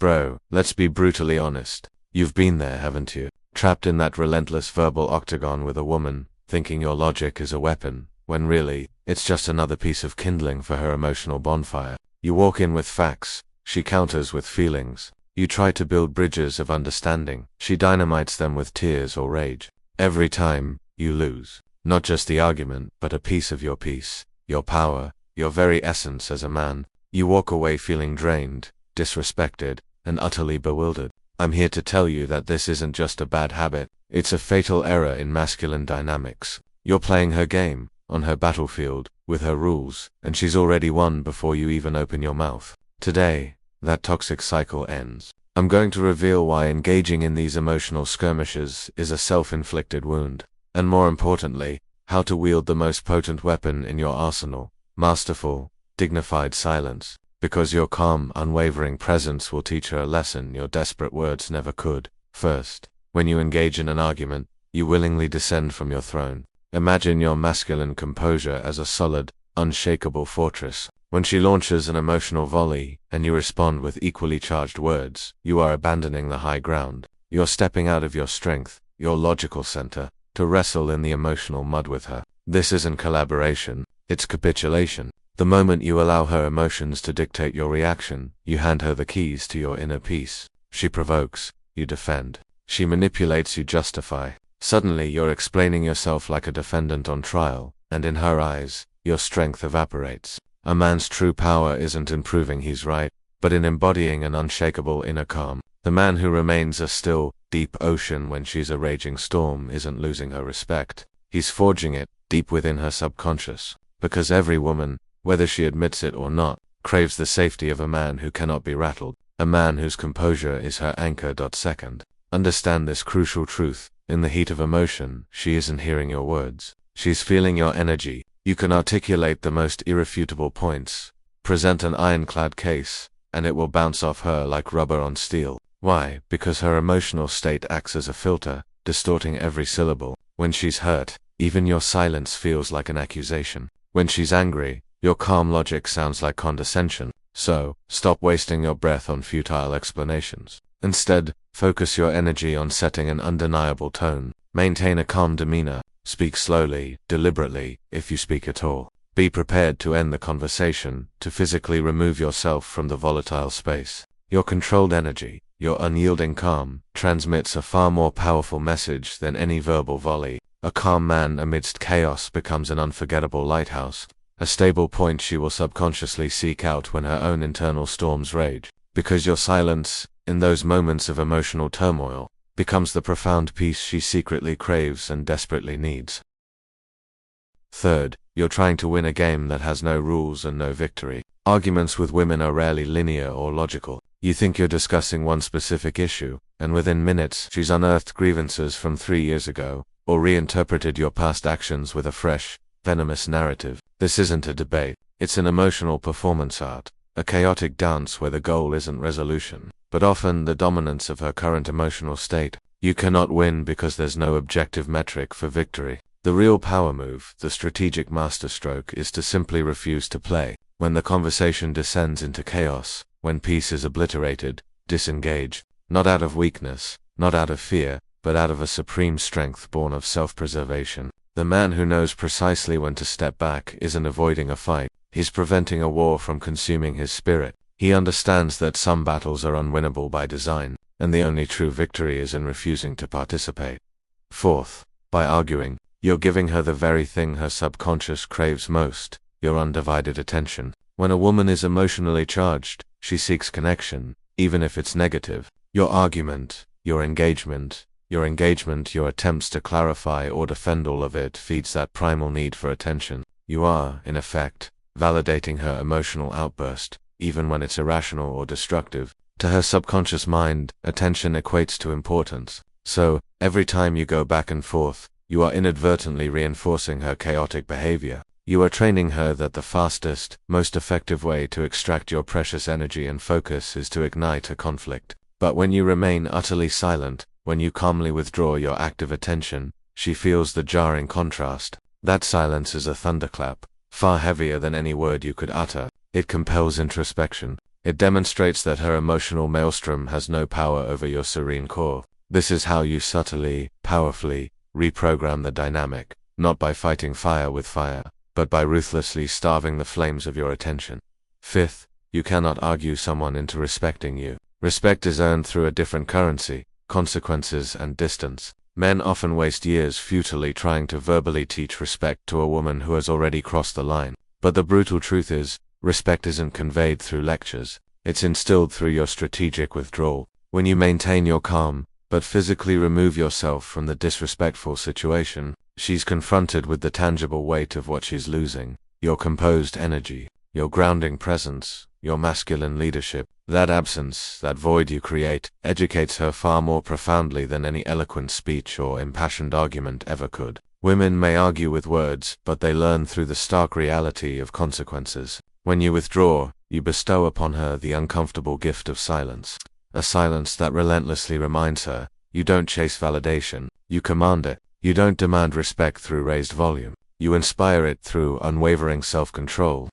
Bro, let's be brutally honest. You've been there, haven't you? Trapped in that relentless verbal octagon with a woman, thinking your logic is a weapon, when really, it's just another piece of kindling for her emotional bonfire. You walk in with facts, she counters with feelings. You try to build bridges of understanding, she dynamites them with tears or rage. Every time, you lose. Not just the argument, but a piece of your peace, your power, your very essence as a man. You walk away feeling drained, disrespected, and utterly bewildered. I'm here to tell you that this isn't just a bad habit, it's a fatal error in masculine dynamics. You're playing her game, on her battlefield, with her rules, and she's already won before you even open your mouth. Today, that toxic cycle ends. I'm going to reveal why engaging in these emotional skirmishes is a self-inflicted wound, and more importantly, how to wield the most potent weapon in your arsenal, masterful, dignified silence. Because your calm, unwavering presence will teach her a lesson your desperate words never could. First, when you engage in an argument, you willingly descend from your throne. Imagine your masculine composure as a solid, unshakable fortress. When she launches an emotional volley, and you respond with equally charged words, you are abandoning the high ground. You're stepping out of your strength, your logical center, to wrestle in the emotional mud with her. This isn't collaboration, it's capitulation. The moment you allow her emotions to dictate your reaction, you hand her the keys to your inner peace. She provokes, you defend. She manipulates, you justify. Suddenly you're explaining yourself like a defendant on trial, and in her eyes, your strength evaporates. A man's true power isn't in proving he's right, but in embodying an unshakable inner calm. The man who remains a still, deep ocean when she's a raging storm isn't losing her respect. He's forging it, deep within her subconscious. Because every woman, whether she admits it or not, craves the safety of a man who cannot be rattled, a man whose composure is her anchor. Second, understand this crucial truth. In the heat of emotion, she isn't hearing your words. She's feeling your energy. You can articulate the most irrefutable points, present an ironclad case, and it will bounce off her like rubber on steel. Why? Because her emotional state acts as a filter, distorting every syllable. When she's hurt, even your silence feels like an accusation. When she's angry, your calm logic sounds like condescension. So, stop wasting your breath on futile explanations. Instead, focus your energy on setting an undeniable tone. Maintain a calm demeanor. Speak slowly, deliberately, if you speak at all. Be prepared to end the conversation, to physically remove yourself from the volatile space. Your controlled energy, your unyielding calm, transmits a far more powerful message than any verbal volley. A calm man amidst chaos becomes an unforgettable lighthouse, a stable point she will subconsciously seek out when her own internal storms rage. Because your silence, in those moments of emotional turmoil, becomes the profound peace she secretly craves and desperately needs. Third, you're trying to win a game that has no rules and no victory. Arguments with women are rarely linear or logical. You think you're discussing one specific issue, and within minutes she's unearthed grievances from 3 years ago, or reinterpreted your past actions with a fresh, venomous narrative. This isn't a debate, it's an emotional performance art, a chaotic dance where the goal isn't resolution, but often the dominance of her current emotional state. You cannot win because there's no objective metric for victory. The real power move, the strategic masterstroke, is to simply refuse to play. When the conversation descends into chaos, when peace is obliterated, disengage, not out of weakness, not out of fear, but out of a supreme strength born of self-preservation. The man who knows precisely when to step back isn't avoiding a fight, he's preventing a war from consuming his spirit. He understands that some battles are unwinnable by design, and the only true victory is in refusing to participate. Fourth, by arguing, you're giving her the very thing her subconscious craves most, your undivided attention. When a woman is emotionally charged, she seeks connection, even if it's negative. Your argument, your engagement, your attempts to clarify or defend all of it feeds that primal need for attention. You are, in effect, validating her emotional outburst, even when it's irrational or destructive. To her subconscious mind, attention equates to importance. So, every time you go back and forth, you are inadvertently reinforcing her chaotic behavior. You are training her that the fastest, most effective way to extract your precious energy and focus is to ignite a conflict. But when you remain utterly silent, when you calmly withdraw your active attention, she feels the jarring contrast. That silence is a thunderclap, far heavier than any word you could utter. It compels introspection. It demonstrates that her emotional maelstrom has no power over your serene core. This is how you subtly, powerfully reprogram the dynamic, not by fighting fire with fire, but by ruthlessly starving the flames of your attention. Fifth, you cannot argue someone into respecting you. Respect is earned through a different currency: consequences and distance. Men often waste years futilely trying to verbally teach respect to a woman who has already crossed the line. But the brutal truth is, respect isn't conveyed through lectures. It's instilled through your strategic withdrawal. When you maintain your calm, but physically remove yourself from the disrespectful situation, she's confronted with the tangible weight of what she's losing: your composed energy, your grounding presence, your masculine leadership. That absence, that void you create, educates her far more profoundly than any eloquent speech or impassioned argument ever could. Women may argue with words, but they learn through the stark reality of consequences. When you withdraw, you bestow upon her the uncomfortable gift of silence. A silence that relentlessly reminds her, you don't chase validation, you command it. You don't demand respect through raised volume, you inspire it through unwavering self-control.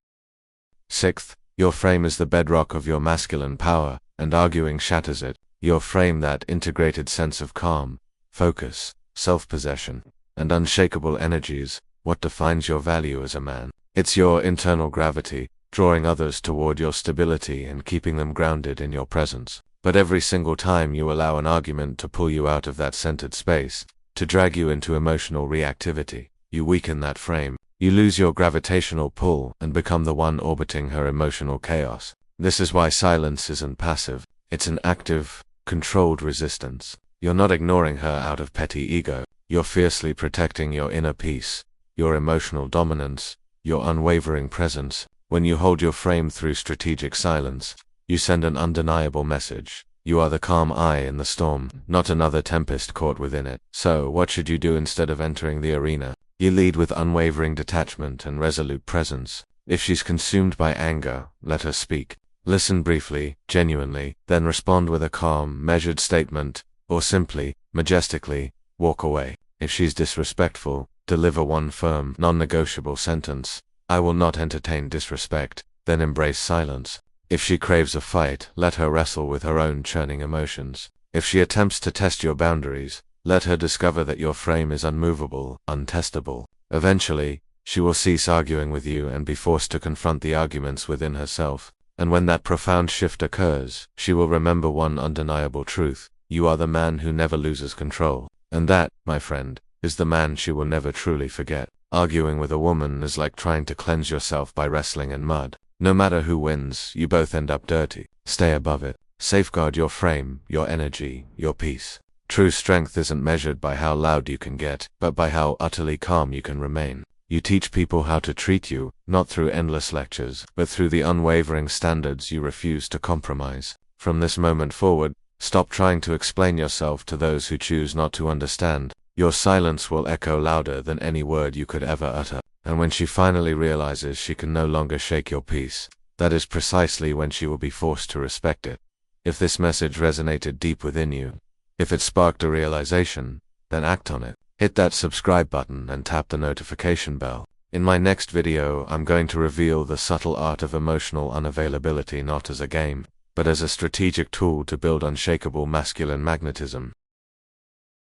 Sixth, your frame is the bedrock of your masculine power, and arguing shatters it. Your frame, that integrated sense of calm, focus, self-possession, and unshakable energies, what defines your value as a man. It's your internal gravity, drawing others toward your stability and keeping them grounded in your presence. But every single time you allow an argument to pull you out of that centered space, to drag you into emotional reactivity, you weaken that frame. You lose your gravitational pull and become the one orbiting her emotional chaos. This is why silence isn't passive. It's an active, controlled resistance. You're not ignoring her out of petty ego. You're fiercely protecting your inner peace, your emotional dominance, your unwavering presence. When you hold your frame through strategic silence, you send an undeniable message. You are the calm eye in the storm, not another tempest caught within it. So, what should you do instead of entering the arena? You lead with unwavering detachment and resolute presence. If she's consumed by anger, let her speak. Listen briefly, genuinely, then respond with a calm, measured statement, or simply, majestically, walk away. If she's disrespectful, deliver one firm, non-negotiable sentence: I will not entertain disrespect. Then embrace silence. If she craves a fight, let her wrestle with her own churning emotions. If she attempts to test your boundaries, let her discover that your frame is unmovable, untestable. Eventually, she will cease arguing with you and be forced to confront the arguments within herself. And when that profound shift occurs, she will remember one undeniable truth: you are the man who never loses control. And that, my friend, is the man she will never truly forget. Arguing with a woman is like trying to cleanse yourself by wrestling in mud. No matter who wins, you both end up dirty. Stay above it. Safeguard your frame, your energy, your peace. True strength isn't measured by how loud you can get, but by how utterly calm you can remain. You teach people how to treat you, not through endless lectures, but through the unwavering standards you refuse to compromise. From this moment forward, stop trying to explain yourself to those who choose not to understand. Your silence will echo louder than any word you could ever utter. And when she finally realizes she can no longer shake your peace, that is precisely when she will be forced to respect it. If this message resonated deep within you, if it sparked a realization, then act on it. Hit that subscribe button and tap the notification bell. In my next video, I'm going to reveal the subtle art of emotional unavailability, not as a game, but as a strategic tool to build unshakable masculine magnetism.